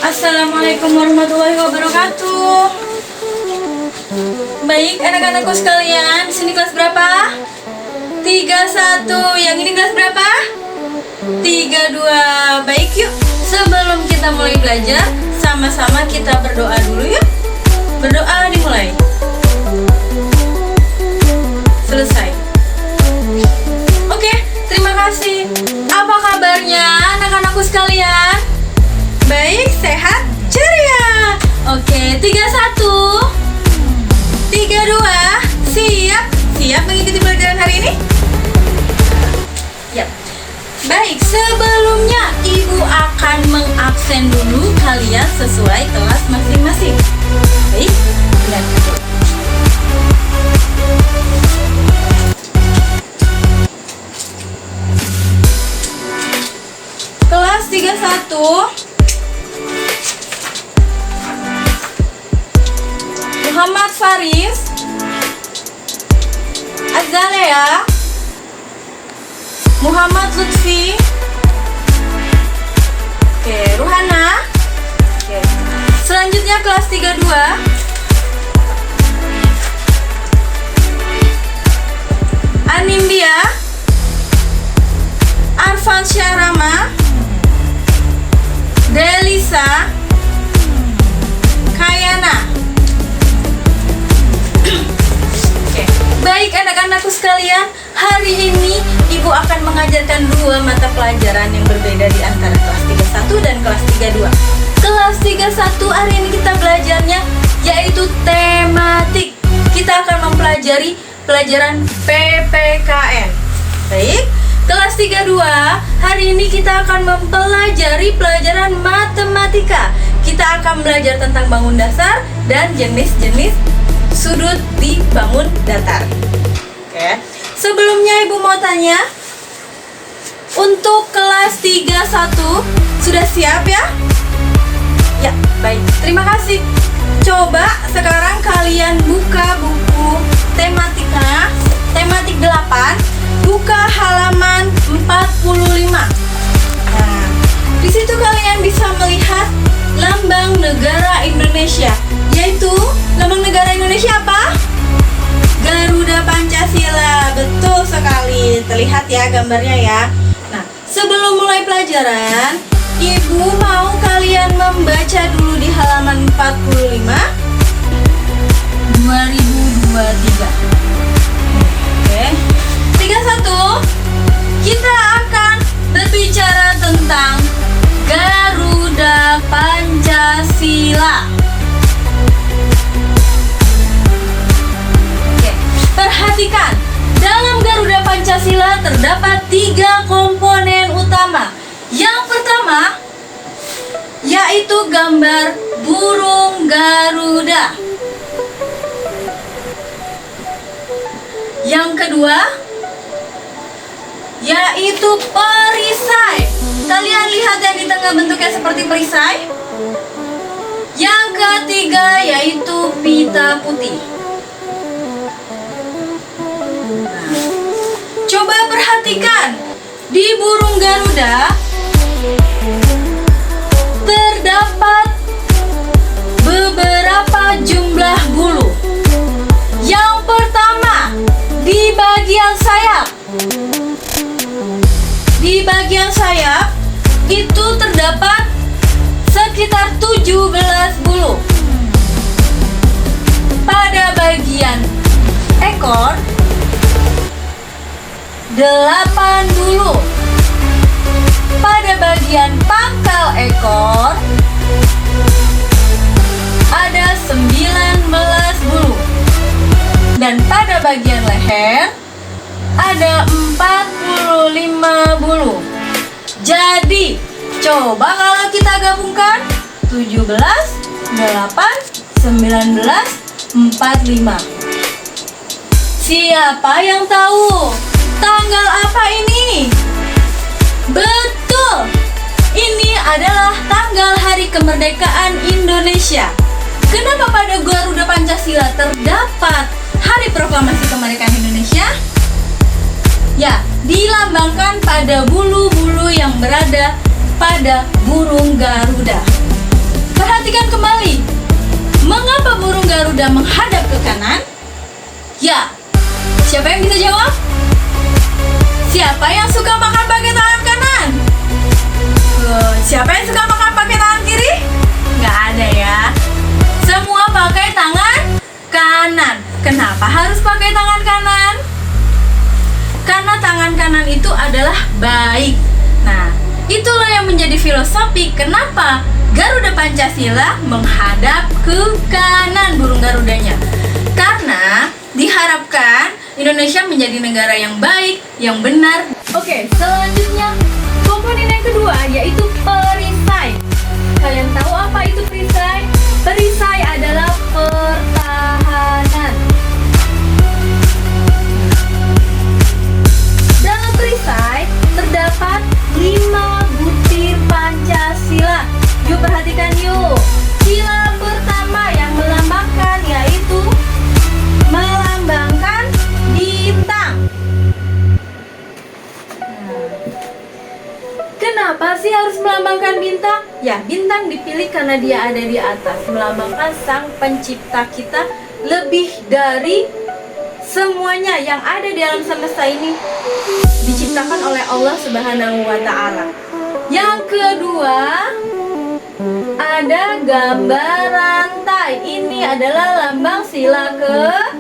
Assalamualaikum warahmatullahi wabarakatuh. Baik, anak-anakku sekalian, di sini kelas berapa? 31. Yang ini kelas berapa? 32. Baik, yuk. Sebelum kita mulai belajar, sama-sama kita berdoa dulu yuk. Berdoa dimulai. Selesai. Oke, terima kasih. Apa kabarnya anak-anakku sekalian? Baik, sehat, ceria. Oke, 31 32. Siap? Siap mengikuti pelajaran hari ini? Yap. Baik, sebelumnya Ibu akan mengabsen dulu kalian sesuai kelas masing-masing. Baik, lihat dulu. Kelas 31 Muhammad Faris, Azalea, Muhammad Lutfi, oke, Ruhana. Oke. Selanjutnya kelas 32 Anindya, Arfan Syarama, Delisa, Kayana. Oke. Baik anak-anakku sekalian, hari ini Ibu akan mengajarkan dua mata pelajaran yang berbeda di antara kelas 31 dan kelas 32. Kelas 31 hari ini kita belajarnya yaitu tematik. Kita akan mempelajari pelajaran PPKN. Baik, kelas 32 hari ini kita akan mempelajari pelajaran matematika. Kita akan belajar tentang bangun dasar dan jenis-jenis sudut di bangun datar. Oke. Sebelumnya Ibu mau tanya, untuk kelas 31 sudah siap ya? Ya, baik. Terima kasih. Coba sekarang kalian buka buku tematika, tematik 8, buka halaman 45. Nah, di situ kalian bisa melihat lambang negara Indonesia, yaitu lambang negara Indonesia apa? Garuda Pancasila. Betul sekali. Terlihat ya gambarnya ya. Nah, sebelum mulai pelajaran, Ibu mau kalian membaca dulu di halaman 45 2023. Oke. 31 kita akan berbicara tentang Garuda Pancasila. Oke, perhatikan, dalam Garuda Pancasila terdapat 3 komponen utama. Yang pertama yaitu gambar burung Garuda. Yang kedua yaitu perisai. Kalian lihat yang di tengah bentuknya seperti perisai. Yang ketiga yaitu pita putih. Nah, coba perhatikan, di burung Garuda terdapat beberapa jumlah bulu. Yang pertama, di bagian sayap. Di bagian sayap itu terdapat sekitar 17 bulu. Pada bagian ekor 8 bulu. Pada bagian pangkal ekor ada 19 bulu. Dan pada bagian leher ada 45 bulu. Jadi, coba kalau kita gabungkan 17, 8, 19, 45. Siapa yang tahu tanggal apa ini? Betul, ini adalah tanggal Hari Kemerdekaan Indonesia. Kenapa pada Garuda Pancasila terdapat Hari Proklamasi Kemerdekaan Indonesia? Ya, dilambangkan pada bulu-bulu yang berada pada burung Garuda. perhatikan kembali. Mengapa burung Garuda menghadap ke kanan? Ya, siapa yang bisa jawab? Siapa yang suka makan pakai tangan kanan? Siapa yang suka makan pakai tangan kiri? Nggak ada ya. Semua pakai tangan kanan. Kenapa harus pakai tangan kanan? Karena tangan kanan itu adalah baik. Nah, itulah yang menjadi filosofi kenapa Garuda Pancasila menghadap ke kanan burung Garudanya. Karena diharapkan Indonesia menjadi negara yang baik, yang benar. Oke, selanjutnya komponen yang kedua yaitu perisai. Kalian tahu apa itu perisai? Perisai adalah pertahanan. Dalam perisai terdapat 5 butir Pancasila. Yuk perhatikan yuk. Sila pertama yang melambangkan yaitu melambangkan bintang. Kenapa sih harus melambangkan bintang? Ya, bintang dipilih karena dia ada di atas, melambangkan sang pencipta kita lebih dari semuanya yang ada di alam semesta ini diciptakan oleh Allah Subhanahu wa Ta'ala. Yang kedua, ada gambar rantai. Ini adalah lambang sila kedua.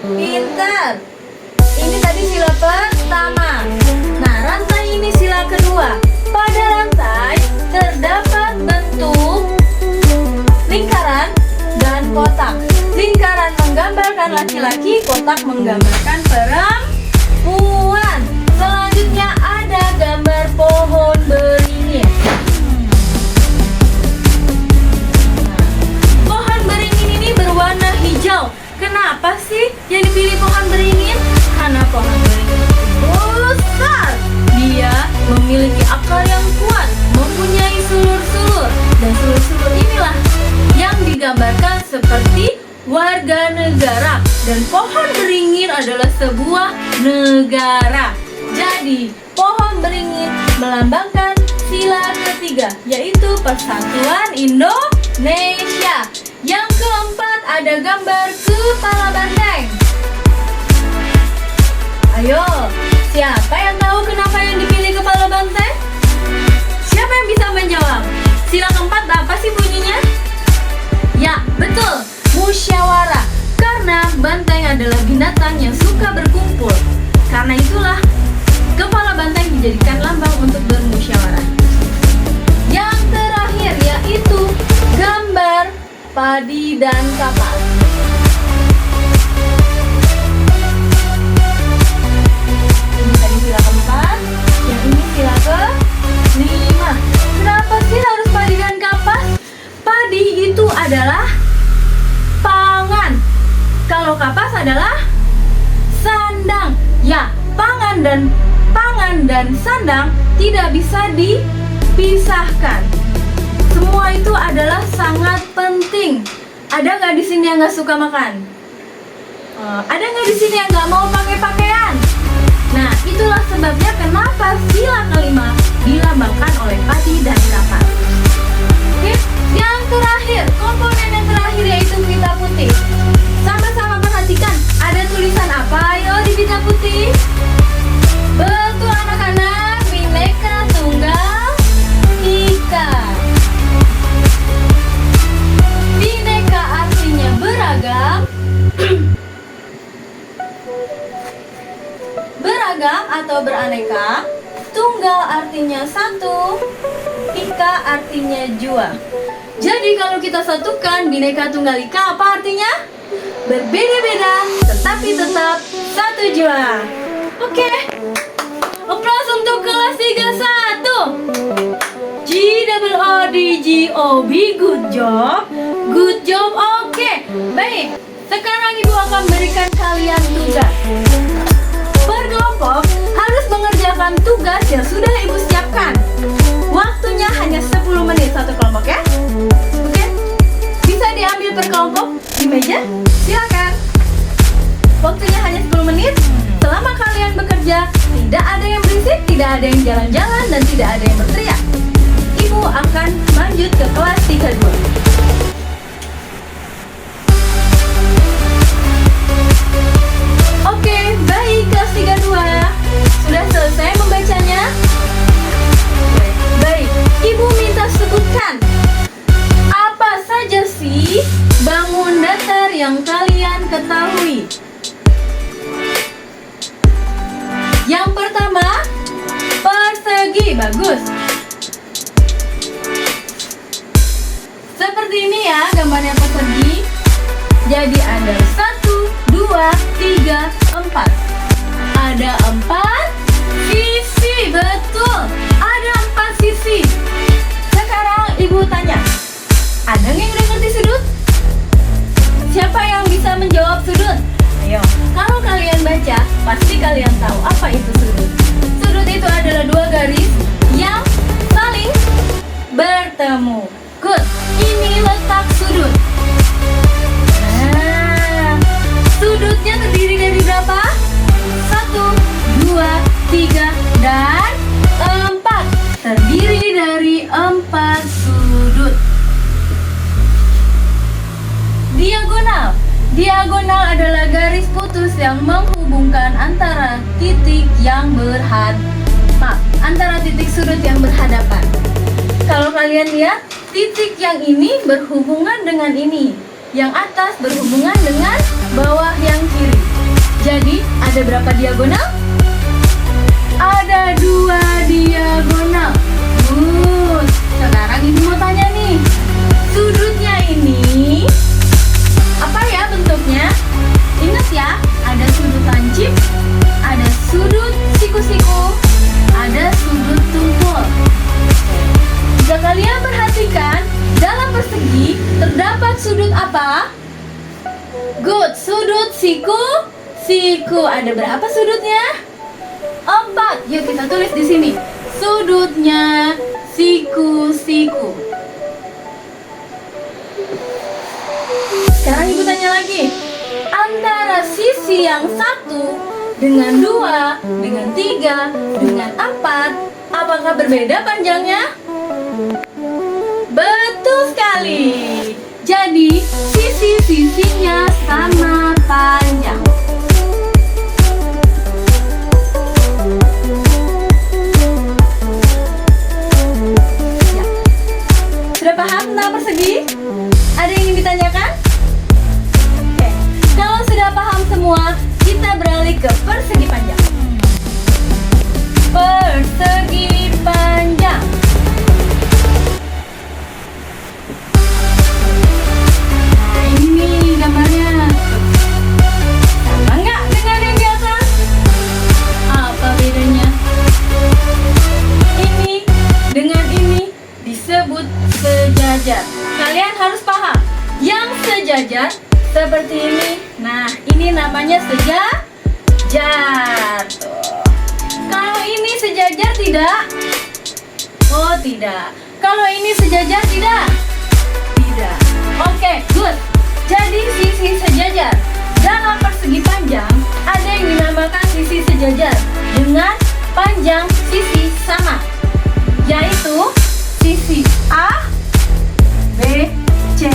Pintar. Ini tadi sila pertama. Nah, rantai ini sila kedua. Pada rantai terdapat bentuk lingkaran dan kotak. Lingkaran menggambarkan laki-laki, kotak menggambarkan perempuan. Selanjutnya ada gambar pohon beringin. Pohon beringin ini berwarna hijau. Kenapa sih yang dipilih pohon beringin? Karena pohon beringin besar. Dia memiliki akar yang kuat, mempunyai sulur-sulur. Dan sulur-sulur inilah yang digambarkan seperti warga negara. Dan pohon beringin adalah sebuah negara. Jadi, pohon beringin melambangkan sila ketiga, yaitu Persatuan Indonesia. Yang keempat ada gambar kepala banteng. Ayo, siapa yang tahu kenapa yang dipilih kepala banteng? Siapa yang bisa menjawab? Sila keempat apa sih bunyinya? Ya, betul, musyawarah. Karena banteng adalah binatang yang suka berkumpul. Karena itulah kepala banteng dijadikan lambang untuk bermusyawarah. Yang terakhir yaitu gambar padi dan kapas. Ini tadi sila keempat, yang ini sila kelima. Kenapa sih harus padi dan kapas? Padi itu adalah pangan. Kalau kapas adalah sandang. Ya, pangan dan sandang tidak bisa dipisahkan. Semua itu adalah sangat penting. Ada nggak di sini yang nggak suka makan? Ada nggak di sini yang nggak mau pakai pakaian? Nah, itulah sebabnya kenapa sila kelima dilambangkan oleh padi dan kapas. Oke, yang terakhir, komponen yang terakhir yaitu pita putih. Sama-sama perhatikan, ada tulisan apa ayo di pita putih? Betul anak-anak, Bhinneka Tunggal Ika. Bhinneka artinya beragam. Beragam atau beraneka. Tunggal artinya satu. Ika artinya jua. Jadi kalau kita satukan Bhinneka Tunggal Ika apa artinya? Berbeda-beda tetapi tetap satu jua. Oke. Aplaus untuk kelas 31. GOODGOB, good job. Good job, oke. Baik, sekarang Ibu akan berikan kalian tugas. Berkelompok harus mengerjakan tugas yang sudah Ibu siapkan. Waktunya hanya 10 menit satu kelompok ya. Oke, bisa diambil per kelompok di meja? Silakan. Waktunya hanya 10 menit. Selama kalian bekerja, tidak ada yang berisik, tidak ada yang jalan-jalan, dan tidak ada yang berteriak. Ibu akan lanjut ke kelas ini ya gambarnya persegi. Jadi ada 1, 2, 3, 4. Ada 4 sisi, betul. Ada 4 sisi. Sekarang ibu tanya, ada yang udah ngerti sudut? Siapa yang bisa menjawab sudut? Ayo, kalau kalian baca, pasti kalian tahu apa itu sudut. Sudut itu adalah dua garis yang saling bertemu. Good, ini letak sudut. Nah, sudutnya terdiri dari berapa? 1, 2, 3, dan 4. Terdiri dari 4 sudut. Diagonal. Diagonal adalah garis putus yang menghubungkan antara titik yang antara titik sudut yang berhadapan. Kalau kalian lihat, titik yang ini berhubungan dengan ini. Yang atas berhubungan dengan bawah yang kiri. Jadi, ada berapa diagonal? Ada 2 diagonal. Good. Sekarang ibu mau tanya nih, sudutnya ini apa ya bentuknya? Ingat ya, ada sudut lancip, ada sudut siku-siku, ada sudut tumpul. Jika kalian perhatikan, dalam persegi terdapat sudut apa? Good, sudut siku-siku. Ada berapa sudutnya? 4. Yuk kita tulis di sini. Sudutnya siku-siku. Sekarang ibu tanya lagi, antara sisi yang 1 dengan 2, dengan 3, dengan 4, apakah berbeda panjangnya? Betul sekali. Jadi sisi-sisinya sama panjang. Ya. Sudah paham tentang persegi? Ada yang ingin ditanyakan? Kalau sudah paham semua, kita beralih ke persegi panjang. Persegi panjang. Nah, ini gambarnya. Sama nggak dengan yang di atas? Apa bedanya? Ini dengan ini disebut sejajar. Kalian harus paham, yang sejajar seperti ini. Nah, ini namanya sejajar. Tuh. Kalau ini sejajar tidak? Oh, tidak. Kalau ini sejajar tidak? Tidak. Oke, good. Jadi sisi sejajar. Dalam persegi panjang, ada yang dinamakan sisi sejajar dengan panjang sisi sama, yaitu sisi A, B, C,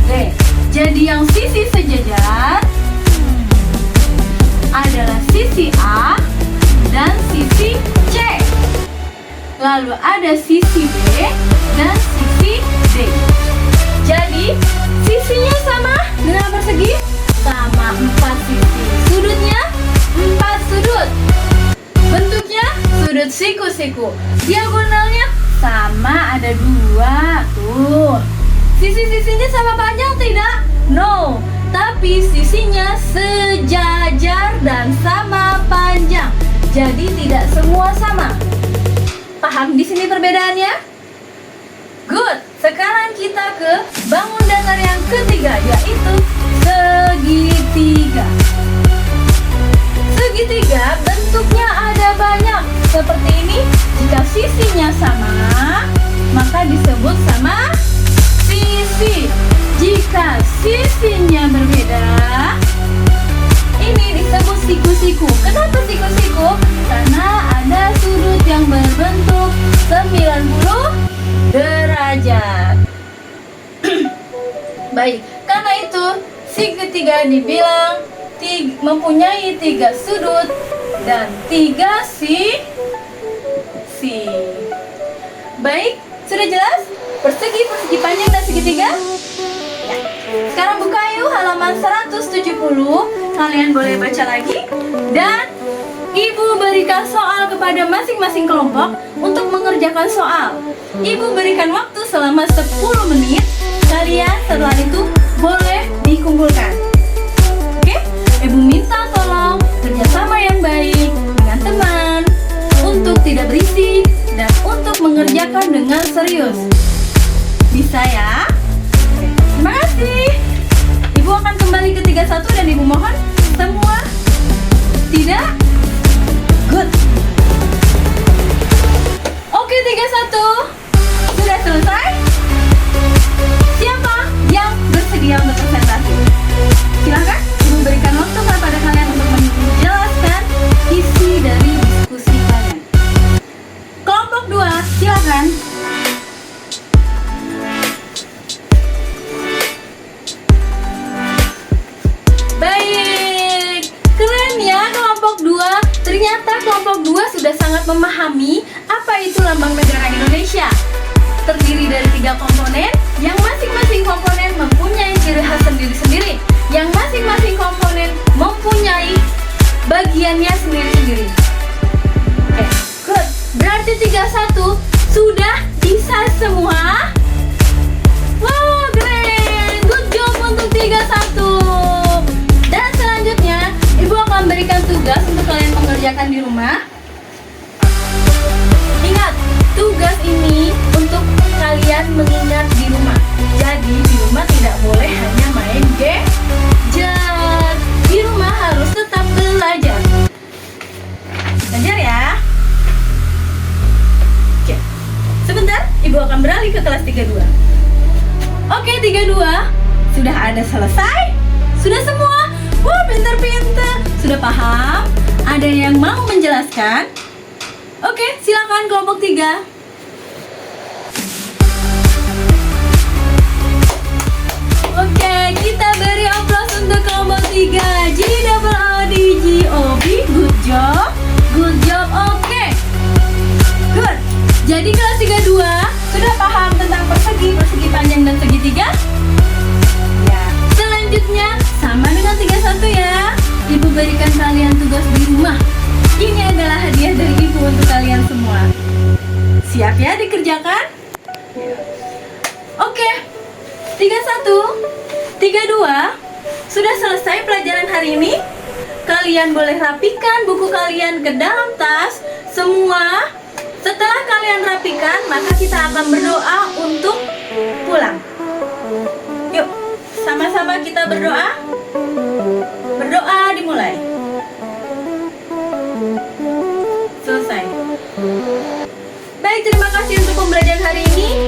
D. Jadi yang sisi sejajar adalah sisi A dan sisi C. Lalu ada sisi B dan sisi D. Jadi sisinya sama dengan persegi? Sama, 4 sisi. Sudutnya 4 sudut. Bentuknya sudut siku-siku. Diagonalnya sama, ada 2. Tuh. Sisi-sisinya sama panjang tidak? No, tapi sisinya sejajar dan sama panjang. Jadi tidak semua sama. Paham di sini perbedaannya? Good. Sekarang kita ke bangun datar yang ketiga, yaitu segitiga. Segitiga bentuknya ada banyak. Seperti ini, jika sisinya sama, maka disebut sama sisi. Jika sisinya berbeda, ini disebut siku-siku. Kenapa siku-siku? Karena ada sudut yang berbentuk 90 derajat. Baik, karena itu segitiga dibilang mempunyai 3 sudut dan 3 sisi. Baik, sudah jelas? Persegi panjang dan segitiga? Ya. Sekarang buka yuk halaman 170. Kalian boleh baca lagi. Dan ibu berikan soal kepada masing-masing kelompok untuk mengerjakan soal. Ibu berikan waktu selama 10 menit. kalian setelah itu boleh dikumpulkan. Oke? Ibu minta tolong kerjasama yang baik dengan teman untuk tidak berisik dan untuk mengerjakan dengan serius. Bisa ya? Oke, terima kasih. Ibu akan kembali ke 31 dan ibu mohon semua tidak? Good. Oke, 31 sudah selesai. Siapa yang bersedia untuk presentasi? Silahkan ibu berikan waktu kepada kalian untuk menjelaskan isi dari diskusi kalian. Kelompok 2, silakan. Baik, keren ya kelompok 2. Ternyata kelompok 2 sudah sangat memahami apa itu lambang negara Indonesia. Terdiri dari 3 komponen, yang masing-masing komponen mempunyai ciri khas sendiri-sendiri, yang masing-masing komponen mempunyai bagiannya sendiri-sendiri. Oke, good. Berarti 31 sudah bisa semua. Wow, keren. Good job untuk 31. Dan selanjutnya, ibu akan berikan tugas untuk kalian mengerjakan di rumah. Ingat, tugas ini untuk kalian mengingat di rumah. Jadi di rumah tidak boleh hanya main gadget. Di rumah harus tetap belajar. Belajar ya. Oke. Sebentar, ibu akan beralih ke kelas 32. Oke, 32. Sudah ada selesai? Sudah semua? Wah, pintar-pintar. Sudah paham? Ada yang mau menjelaskan? Oke, silakan kelompok 3. Oke, kita beri aplaus untuk kelompok 3. G double O D G O B. Good job. Good job. Oke. Good. Jadi kelas 32 sudah paham tentang persegi, persegi panjang dan segitiga? Ya. Selanjutnya sama dengan 31 ya. Ibu berikan kalian tugas di rumah. Ini adalah hadiah dari ibu untuk kalian semua. Siap ya dikerjakan? Oke. 31, 32 sudah selesai pelajaran hari ini. Kalian boleh rapikan buku kalian ke dalam tas semua. Setelah kalian rapikan, maka kita akan berdoa untuk pulang. Yuk, sama-sama kita berdoa. Berdoa dimulai. Selesai. Baik, terima kasih untuk pembelajaran hari ini.